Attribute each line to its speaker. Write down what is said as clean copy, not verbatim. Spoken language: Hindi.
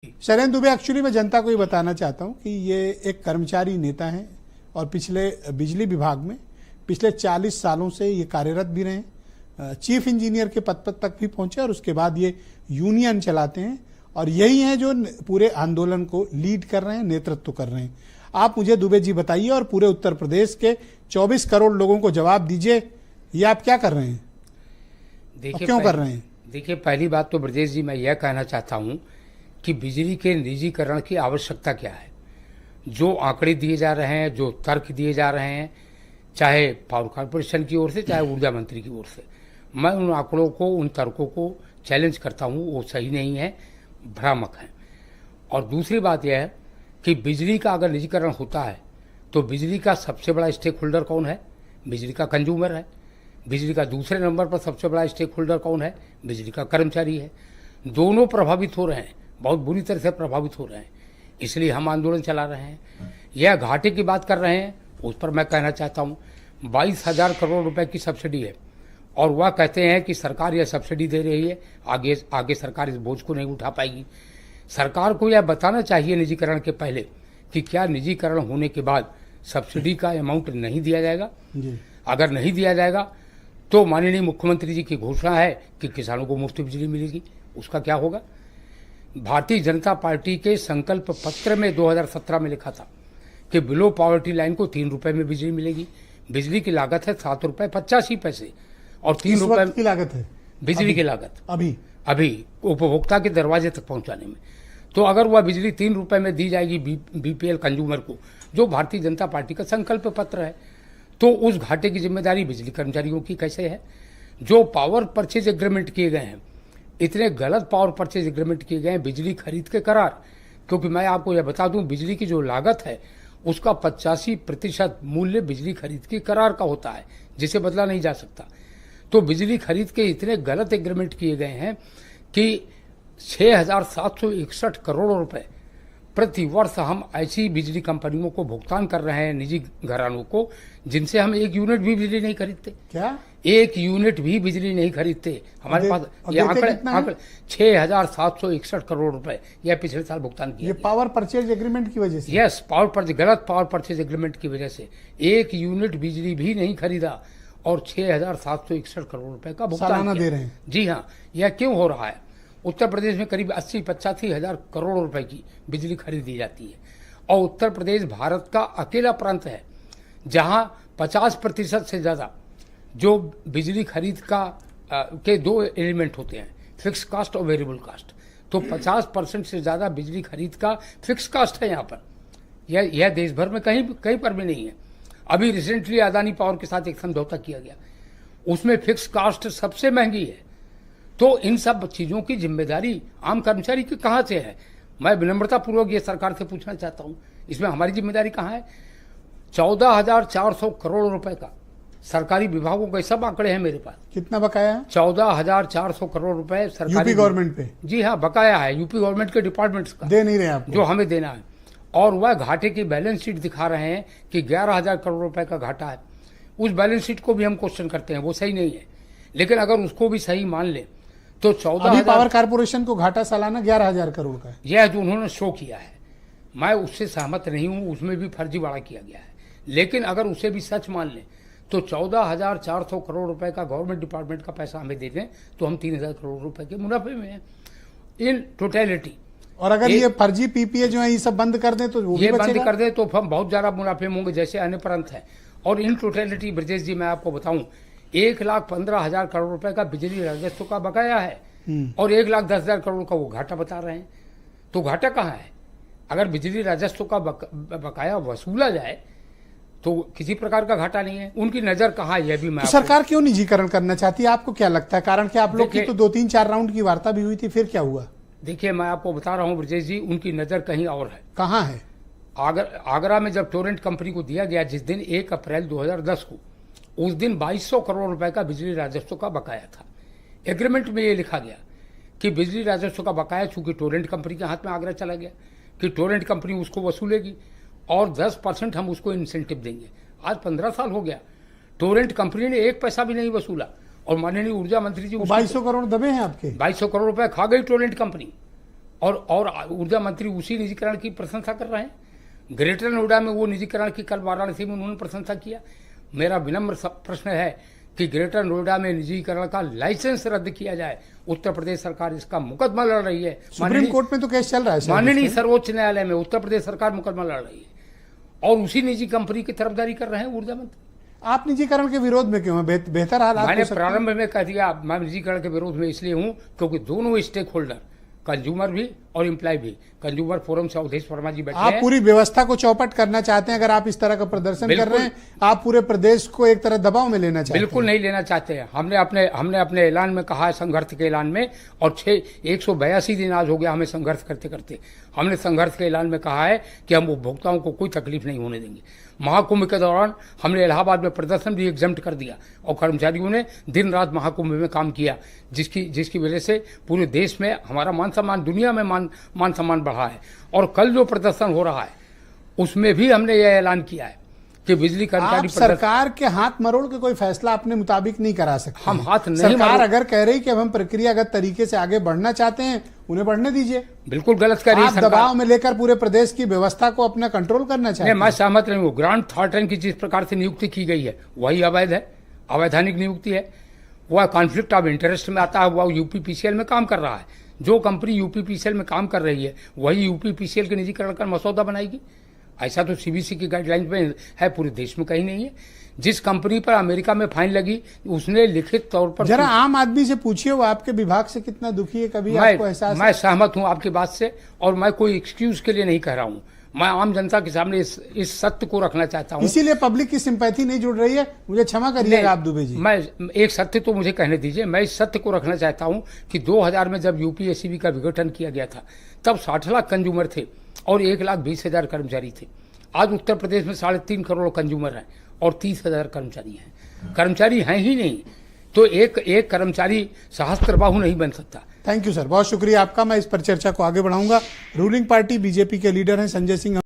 Speaker 1: शैलेंद्र दुबे, एक्चुअली मैं जनता को ये बताना चाहता हूँ कि ये एक कर्मचारी नेता हैं और पिछले बिजली विभाग में पिछले 40 सालों से ये कार्यरत भी रहे हैं। चीफ इंजीनियर के पद तक भी पहुंचे और उसके बाद ये यूनियन चलाते हैं और यही हैं जो पूरे आंदोलन को लीड कर रहे हैं, नेतृत्व कर रहे हैं। आप मुझे दुबे जी बताइए और पूरे उत्तर प्रदेश के 24 करोड़ लोगों को जवाब दीजिए, ये आप क्या कर रहे हैं?
Speaker 2: देखिए,
Speaker 1: क्यों कर रहे हैं?
Speaker 2: देखिए, पहली बात तो ब्रजेश जी मैं यह कहना चाहता हूं कि बिजली के निजीकरण की आवश्यकता क्या है। जो आंकड़े दिए जा रहे हैं, जो तर्क दिए जा रहे हैं, चाहे पावर कॉर्पोरेशन की ओर से चाहे ऊर्जा मंत्री की ओर से, मैं उन आंकड़ों को, उन तर्कों को चैलेंज करता हूं। वो सही नहीं है, भ्रामक है। और दूसरी बात यह है कि बिजली का अगर निजीकरण होता है तो बिजली का सबसे बड़ा स्टेक होल्डर कौन है? बिजली का कंज्यूमर है। बिजली का दूसरे नंबर पर सबसे बड़ा स्टेक होल्डर कौन है? बिजली का कर्मचारी है। दोनों प्रभावित हो रहे हैं, बहुत बुरी तरह से प्रभावित हो रहे हैं। इसलिए हम आंदोलन चला रहे हैं। यह घाटे की बात कर रहे हैं, उस पर मैं कहना चाहता हूँ 22,000 करोड़ रुपए की सब्सिडी है और वह कहते हैं कि सरकार यह सब्सिडी दे रही है, आगे सरकार इस बोझ को नहीं उठा पाएगी। सरकार को यह बताना चाहिए निजीकरण के पहले कि क्या निजीकरण होने के बाद सब्सिडी का अमाउंट नहीं दिया जाएगा। अगर नहीं दिया जाएगा तो माननीय मुख्यमंत्री जी की घोषणा है कि किसानों को मुफ्त बिजली मिलेगी, उसका क्या होगा? भारतीय जनता पार्टी के संकल्प पत्र में 2017 में लिखा था कि बिलो पॉवर्टी लाइन को 3 रुपए में बिजली मिलेगी। बिजली की लागत है 7 रुपए 85 पैसे और 3 रुपए
Speaker 1: की लागत है
Speaker 2: बिजली की लागत
Speaker 1: अभी
Speaker 2: उपभोक्ता के दरवाजे तक पहुंचाने में। तो अगर वह बिजली 3 रुपए में दी जाएगी बीपीएल कंज्यूमर को, जो भारतीय जनता पार्टी का संकल्प पत्र है, तो उस घाटे की जिम्मेदारी बिजली कर्मचारियों की कैसे है? जो पावर परचेज एग्रीमेंट किए गए हैं, इतने गलत पावर परचेज एग्रीमेंट किए गए हैं, बिजली खरीद के करार। क्योंकि मैं आपको यह बता दूं, बिजली की जो लागत है उसका 85% मूल्य बिजली खरीद के करार का होता है, जिसे बदला नहीं जा सकता। तो बिजली खरीद के इतने गलत एग्रीमेंट किए गए हैं कि 6,761 करोड़ रुपए प्रति वर्ष हम ऐसी बिजली कंपनियों को भुगतान कर रहे हैं, निजी घरानों को, जिनसे हम 1 यूनिट भी बिजली नहीं खरीदते।
Speaker 1: क्या
Speaker 2: 1 यूनिट भी बिजली नहीं खरीदते? हमारे पास ये आंकड़े 6,761 करोड़ रुपए यह पिछले साल भुगतान किया।
Speaker 1: ये पावर परचेज एग्रीमेंट की वजह से?
Speaker 2: यस, गलत पावर परचेज एग्रीमेंट की वजह से 1 यूनिट बिजली भी नहीं खरीदा और 6,761 करोड़ रुपए का भुगतान
Speaker 1: दे रहे हैं।
Speaker 2: जी हाँ। यह क्यों हो रहा है? उत्तर प्रदेश में करीब 80-85 हजार करोड़ रुपए की बिजली खरीदी जाती है और उत्तर प्रदेश भारत का अकेला प्रांत है जहां 50% से ज्यादा जो बिजली खरीद के 2 एलिमेंट होते हैं, फिक्स कास्ट और वेरिएबल कास्ट। तो 50% से ज्यादा बिजली खरीद का फिक्स कास्ट है यहाँ पर। यह देश भर में कहीं पर भी नहीं है। अभी रिसेंटली अदानी पावर के साथ एक समझौता किया गया, उसमें फिक्स कास्ट सबसे महंगी है। तो इन सब चीजों की जिम्मेदारी आम कर्मचारी की कहां से है? मैं विनम्रता पूर्वक ये सरकार से पूछना चाहता हूं, इसमें हमारी जिम्मेदारी कहां है? 14,400 करोड़ रुपए का सरकारी विभागों के सब आंकड़े हैं मेरे पास।
Speaker 1: कितना बकाया है?
Speaker 2: 14,400 करोड़ रुपए सरकारी
Speaker 1: यूपी गवर्नमेंट पे।
Speaker 2: जी हाँ, बकाया है यूपी गवर्नमेंट के डिपार्टमेंट्स का,
Speaker 1: दे नहीं रहे आपको,
Speaker 2: जो हमें देना है। और वह घाटे की बैलेंस शीट दिखा रहे हैं कि 11,000 करोड़ रुपए का घाटा है। उस बैलेंस शीट को भी हम क्वेश्चन करते हैं, वो सही नहीं है। लेकिन अगर उसको भी सही मान ले तो 14,000।
Speaker 1: पावर कारपोरेशन को घाटा सालाना 11,000 करोड़ का है।
Speaker 2: यह जो उन्होंने शो किया है, मैं उससे सहमत नहीं हूं, उसमें भी फर्जीवाड़ा किया गया है। लेकिन अगर उसे भी सच मान लें तो 14,400 करोड़ रुपए का गवर्नमेंट डिपार्टमेंट का पैसा हमें दे दें तो हम 3,000 करोड़ रुपए के मुनाफे में हैं इन टोटलिटी।
Speaker 1: और अगर ये फर्जी पीपीए जो है ये सब बंद कर दें तो वो
Speaker 2: ये बंद कर दें तो हम बहुत ज्यादा मुनाफे में होंगे, जैसे अन्य प्रांत है। और इन टोटलिटी ब्रजेश जी मैं आपको बताऊं, 1,15,000 करोड़ रुपए का बिजली राजस्व का बकाया है और 1,10,000 करोड़ का वो घाटा बता रहे हैं। तो घाटा कहाँ है? अगर बिजली राजस्व का बकाया वसूला जाए तो किसी प्रकार का घाटा नहीं है। उनकी नजर कहाँ है, यह भी मैं
Speaker 1: सरकार क्यों निजीकरण करना चाहती है? आपको क्या लगता है कारण? क्या आप लोग की तो 2-3-4 राउंड की वार्ता भी हुई थी, फिर क्या हुआ?
Speaker 2: देखिए, मैं आपको बता रहा हूँ ब्रजेश जी, उनकी नजर कहीं और है।
Speaker 1: कहाँ है?
Speaker 2: आगरा में जब टोरेंट कंपनी को दिया गया, जिस दिन 1 अप्रैल 2010 को, उस दिन 2,200 करोड़ रुपए का बिजली राजस्व का बकाया था। एग्रीमेंट में ये लिखा गया कि बिजली राजस्व का बकाया चूंकि टोरेंट कंपनी के हाथ में आगरा चला गया कि टोरेंट कंपनी उसको वसूलेगी और 10% हम उसको इंसेंटिव देंगे। आज 15 साल हो गया, टोरेंट कंपनी ने 1 पैसा भी नहीं वसूला और माननीय ऊर्जा मंत्री जी
Speaker 1: 2,200 करोड़ दबे हैं आपके।
Speaker 2: 2,200 करोड़ रुपए खा गई टोरेंट कंपनी। और ऊर्जा मंत्री उसी निजीकरण की प्रशंसा कर रहे हैं। ग्रेटर नोएडा में वो निजीकरण की कल वाराणसी में उन्होंने प्रशंसा किया। मेरा विनम्र प्रश्न है कि ग्रेटर नोएडा में निजीकरण का लाइसेंस रद्द किया जाए। उत्तर प्रदेश सरकार इसका मुकदमा लड़ रही है।
Speaker 1: सुप्रीम कोर्ट में तो केस चल रहा है।
Speaker 2: माननीय सर्वोच्च न्यायालय में उत्तर प्रदेश सरकार मुकदमा लड़ रही है और उसी निजी कंपनी की तरफदारी कर रहे हैं ऊर्जा मंत्री।
Speaker 1: आप निजीकरण के विरोध में क्यों हैं? बेहतर हालात
Speaker 2: मैंने प्रारंभ में कह दिया, मैं निजीकरण के विरोध में इसलिए हूं क्योंकि दोनों स्टेक होल्डर, कंज्यूमर भी और एम्प्लॉय भी, कंज्यूमर फोरम से अवधेश वर्मा जी बैठे हैं।
Speaker 1: आप पूरी व्यवस्था को चौपट करना चाहते हैं। अगर आप इस तरह का प्रदर्शन कर रहे हैं, आप पूरे प्रदेश को एक तरह दबाव में लेना चाहते हैं।
Speaker 2: बिल्कुल नहीं लेना चाहते हैं। हमने अपने ऐलान में कहा है, संघर्ष के ऐलान में, और 182 दिन आज हो गया हमें संघर्ष करते करते। हमने संघर्ष के ऐलान में कहा है कि हम उपभोक्ताओं को कोई तकलीफ नहीं होने देंगे। महाकुंभ के दौरान हमने इलाहाबाद में प्रदर्शन भी एग्जम्प्ट कर दिया और कर्मचारियों ने दिन रात महाकुंभ में काम किया, जिसकी वजह से पूरे देश में हमारा मान सम्मान, दुनिया में मान सम्मान बढ़ा है। और कल जो प्रदर्शन हो रहा है उसमें भी हमने यह ऐलान किया है कि बिजली कर्मचारी
Speaker 1: सरकार के हाथ मरोड़ के कोई फैसला अपने मुताबिक नहीं करा सकते।
Speaker 2: हम हाथ नहीं,
Speaker 1: सरकार अगर कह रही कि हम प्रक्रियागत तरीके से आगे बढ़ना चाहते हैं, उन्हें बढ़ने दीजिए।
Speaker 2: बिल्कुल गलत कर रही है सरकार।
Speaker 1: दबाव में लेकर पूरे प्रदेश की व्यवस्था को अपना कंट्रोल करना चाहिए।
Speaker 2: मैं सहमत नहीं हूँ। ग्रांट थॉर्टन की जिस प्रकार से नियुक्ति की गई है वही अवैध है, अवैधानिक नियुक्ति है। वह कॉन्फ्लिक्ट ऑफ इंटरेस्ट में आता है। वह यूपीपीसीएल में काम कर रहा है। जो कंपनी यूपीपीसीएल में काम कर रही है वही यूपीपीसीएल के निजीकरण का मसौदा बनाएगी। ऐसा तो सीबीसी की गाइडलाइन में है, पूरे देश में कहीं नहीं है। जिस कंपनी पर अमेरिका में फाइन लगी उसने लिखित तौर पर,
Speaker 1: जरा आम आदमी से पूछिए वो आपके विभाग से कितना दुखी है, कभी आपको एहसास?
Speaker 2: मैं सहमत हूं आपकी बात से और मैं कोई एक्सक्यूज के लिए नहीं कह रहा हूं। मैं आम जनता के सामने इस सत्य को रखना चाहता हूं।
Speaker 1: इसीलिए पब्लिक की सिंपैथी नहीं जुड़ रही है। मुझे क्षमा करिएगा आप दुबे जी।
Speaker 2: मैं एक सत्य तो मुझे कहने दीजिए। मैं इस सत्य को रखना चाहता हूं कि 2000 में जब यूपीएससीबी का विघटन किया गया था तब 60 लाख कंज्यूमर थे और 1,20,000 कर्मचारी थे। आज उत्तर प्रदेश में 3.5 करोड़ कंज्यूमर हैं और 30,000 कर्मचारी हैं। कर्मचारी हैं ही नहीं तो एक कर्मचारी सहस्त्रबाहु नहीं बन सकता।
Speaker 1: थैंक यू सर, बहुत शुक्रिया आपका। मैं इस पर चर्चा को आगे बढ़ाऊंगा। रूलिंग पार्टी बीजेपी के लीडर हैं संजय सिंह